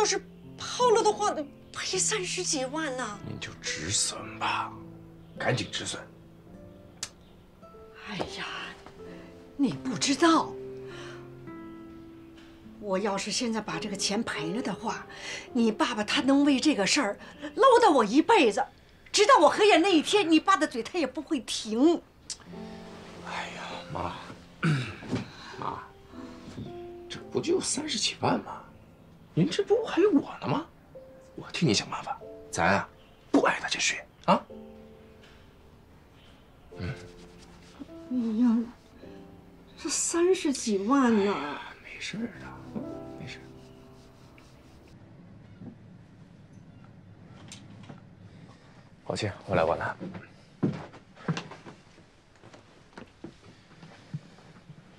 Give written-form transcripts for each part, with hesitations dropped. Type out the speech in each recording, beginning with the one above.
要是抛了的话，得赔30几万呢。您就止损吧，赶紧止损。哎呀，你不知道，我要是现在把这个钱赔了的话，你爸爸他能为这个事儿唠叨我一辈子，直到我合眼那一天，你爸的嘴他也不会停。哎呀，妈，妈，这不就30几万吗？您这不还有我呢吗？我替你想办法，咱啊不挨他这税啊。哎呀，这30几万呢！没事的，没事。抱歉，我来晚了。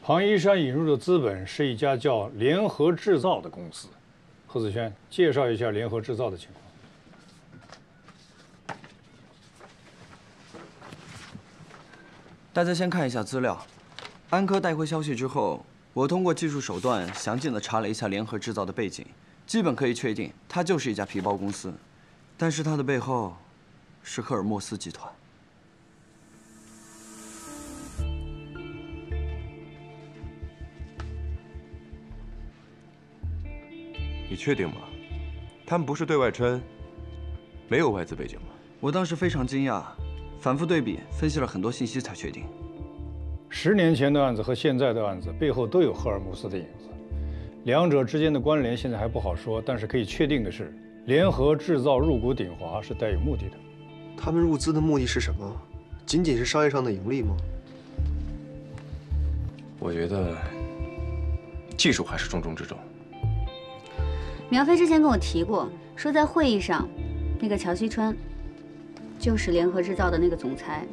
庞一山引入的资本是一家叫联合制造的公司。贺子轩，介绍一下联合制造的情况。大家先看一下资料。安科带回消息之后，我通过技术手段详尽地查了一下联合制造的背景，基本可以确定，它就是一家皮包公司。但是它的背后是赫尔墨斯集团。你确定吗？他们不是对外称没有外资背景吗？我当时非常惊讶，反复对比分析了很多信息才确定。10年前的案子和现在的案子背后都有赫尔墨斯的影子，两者之间的关联现在还不好说，但是可以确定的是，联合制造入股鼎华是带有目的的。他们入资的目的是什么？仅仅是商业上的盈利吗？我觉得技术还是重中之重。苗飞之前跟我提过，说在会议上，那个乔西川就是联合制造的那个总裁，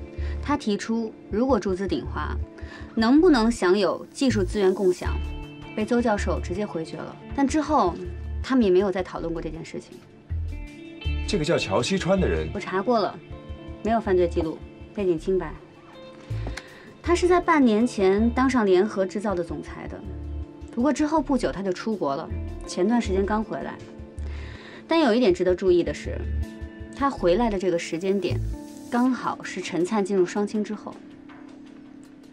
他提出如果注资鼎华，能不能享有技术资源共享，被邹教授直接回绝了。但之后他们也没有再讨论过这件事情。这个叫乔西川的人，我查过了，没有犯罪记录，背景清白。他是在半年前当上联合制造的总裁的，不过之后不久他就出国了，前段时间刚回来。但有一点值得注意的是，他回来的这个时间点，刚好是陈灿进入双清之后，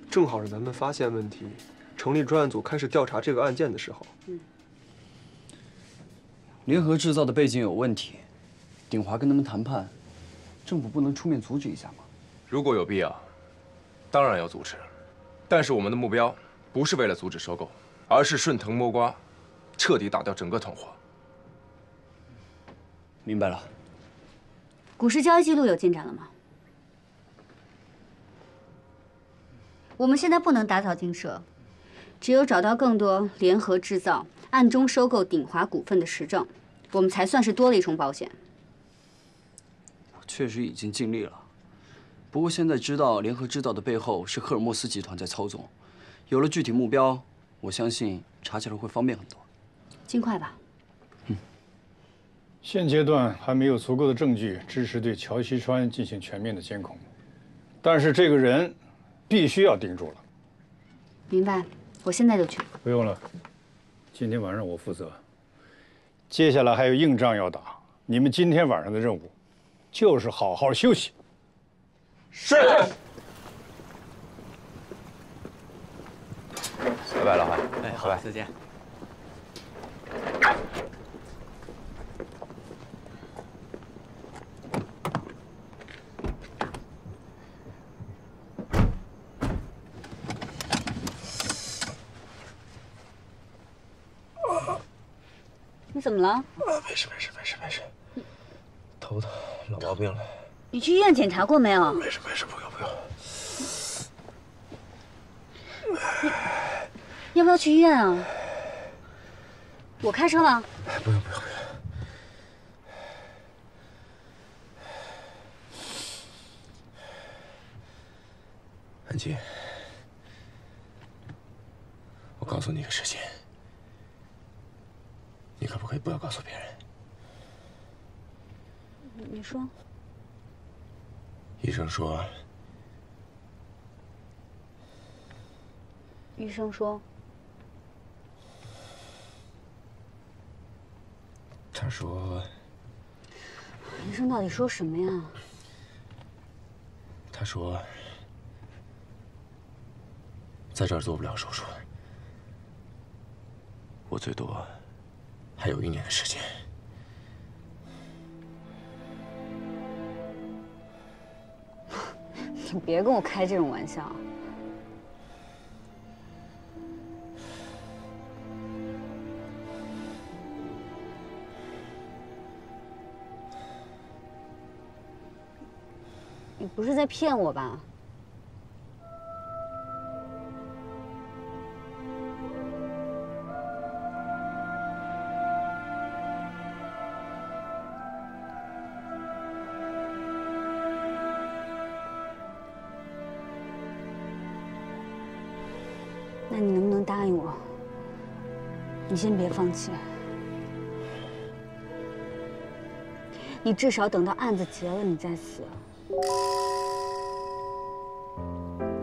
正好是咱们发现问题，成立专案组开始调查这个案件的时候。联合制造的背景有问题，鼎华跟他们谈判，政府不能出面阻止一下吗？如果有必要，当然要阻止，但是我们的目标不是为了阻止收购，而是顺藤摸瓜，彻底打掉整个团伙。明白了。股市交易记录有进展了吗？我们现在不能打草惊蛇，只有找到更多联合制造暗中收购鼎华股份的实证，我们才算是多了一重保险。我确实已经尽力了，不过现在知道联合制造的背后是赫尔墨斯集团在操纵，有了具体目标，我相信查起来会方便很多。尽快吧。现阶段还没有足够的证据支持对乔西川进行全面的监控，但是这个人必须要盯住了。明白，我现在就去。不用了，今天晚上我负责。接下来还有硬仗要打，你们今天晚上的任务就是好好休息。是。拜拜，老韩。哎，好，再见。你怎么了？没事，头疼，老毛病了。你去医院检查过没有？没事，不用。要不要去医院啊？我开车吗？不用。安琪，我告诉你个事情，你可不可以不要告诉别人？你说。医生说，他说，医生到底说什么呀？他说，在这儿做不了手术，我最多还有1年的时间。你别跟我开这种玩笑。你不是在骗我吧？那你能不能答应我？你先别放弃，你至少等到案子结了你再死。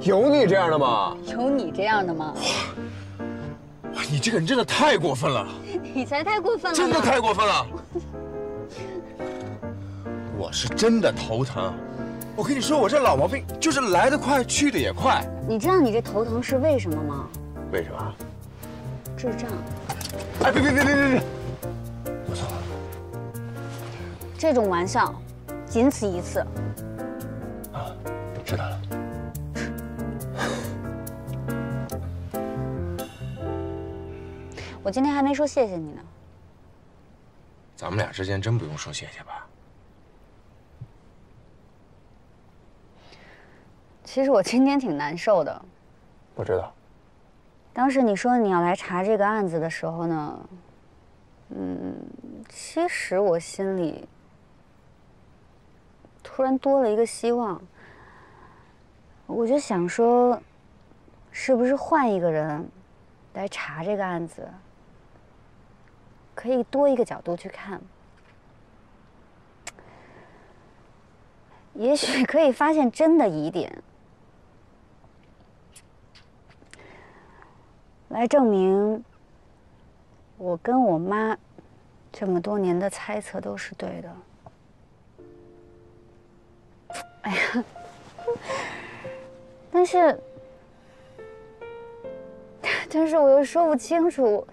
有你这样的吗？有你这样的吗？哇，你这个人真的太过分了！你才太过分了！真的太过分了！我是真的头疼。我跟你说，我这老毛病就是来得快，去得也快。你知道你这头疼是为什么吗？为什么？智障。哎，别！我错了。这种玩笑，仅此一次。啊，知道了。我今天还没说谢谢你呢。咱们俩之间真不用说谢谢吧？其实我今天挺难受的。我知道。当时你说你要来查这个案子的时候呢，其实我心里突然多了一个希望。我就想说，是不是换一个人来查这个案子，可以多一个角度去看，也许可以发现真的疑点，来证明我跟我妈这么多年的猜测都是对的。哎呀，但是我又说不清楚，